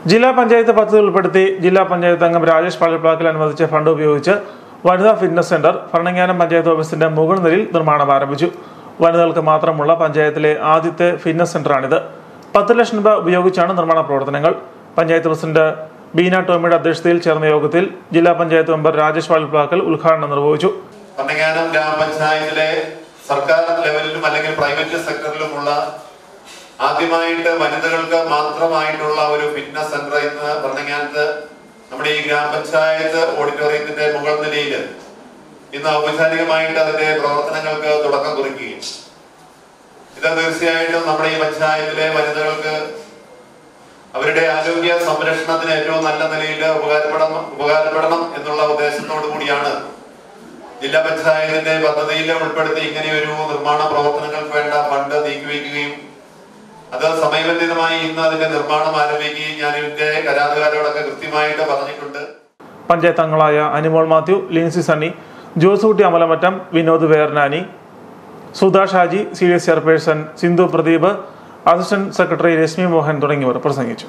ജില്ലാ പഞ്ചായത്ത് പദ്ധതി ഉൾപ്പെടുത്തി ജില്ലാ പഞ്ചായത്ത് അംഗം രാജേഷ് പള്ളിപ്ലാക്കിൽ അനുവദിച്ച ഫണ്ട് ഉപയോഗിച്ച് വനിതാ ഫിറ്റ്നസ് സെന്റർ ഭരണങ്ങാനം പഞ്ചായത്ത് ഓഫീസിന്റെ മുകൾ നിലയിൽ നിർമ്മാണം ആരംഭിച്ചു. വനിതകൾക്ക് മാത്രമുള്ള പഞ്ചായത്തിലെ ആദ്യത്തെ ഫിറ്റ്നസ് സെന്ററാണിത്. 10 ലക്ഷം രൂപ ഉപയോഗിച്ചാണ് നിർമ്മാണ പ്രവർത്തനങ്ങൾ. പഞ്ചായത്ത് പ്രസിഡന്റ് ബീന ടോമിയുടെ അധ്യക്ഷതയിൽ ചേർന്ന യോഗത്തിൽ ജില്ലാ പഞ്ചായത്ത് മെമ്പർ രാജേഷ് പള്ളിപ്ലാക്കൽ ഉദ്ഘാടനം നിർവഹിച്ചു. ഭരണങ്ങാനം ഗ്രാമപഞ്ചായത്തിലെ സർക്കാർ ലെവലിലും അല്ലെങ്കിൽ പ്രൈവറ്റ് സെക്ടറിലുമുള്ള ആദ്യമായിട്ട് വനിതകൾക്ക് മാത്രമായിട്ടുള്ള ഒരു ഫിറ്റ്നസ് സെന്റർ ഇന്ന് ഭരണങ്ങാനത്ത് നമ്മുടെ ഈ ഗ്രാമപഞ്ചായത്ത് ഓഡിറ്റോറിയത്തിന്റെ മുകൾ നിലയിൽ ഇന്ന് ഔപചാരികമായിട്ട് അതിന്റെ പ്രവർത്തനങ്ങൾക്ക് തുടക്കം കുറിക്കുകയും ഇത് തീർച്ചയായിട്ടും നമ്മുടെ ഈ പഞ്ചായത്തിലെ വനിതകൾക്ക് അവരുടെ ആരോഗ്യ സംരക്ഷണത്തിന് ഏറ്റവും നല്ല നിലയിൽ ഉപകാരപ്പെടണം എന്നുള്ള ഉദ്ദേശത്തോടു കൂടിയാണ് ജില്ലാ പഞ്ചായത്തിന്റെ പദ്ധതിയിൽ ഉൾപ്പെടുത്തി ഇങ്ങനെയൊരു നിർമ്മാണ പ്രവർത്തനങ്ങൾക്ക് വേണ്ട ഫണ്ട് നീക്കിവെക്കുകയും അത് സമയബന്ധിതമായി ഇന്ന് അതിന്റെ നിർമ്മാണം ആരംഭിക്കുകയും ഞാൻ ഇതിന്റെ കരാറുകാരോടൊക്കെ കൃത്യമായിട്ട് പറഞ്ഞിട്ടുണ്ട്. പഞ്ചായത്ത് അംഗങ്ങളായ Animol Mathew, Lincy Sunny, Josutty Amalamattam, Vinod Vernani, Sudha Shaji, CDS chairperson Sindhu Pradeep, assistant secretary Reshmi Mohan തുടങ്ങിയവർ പ്രസംഗിച്ചു.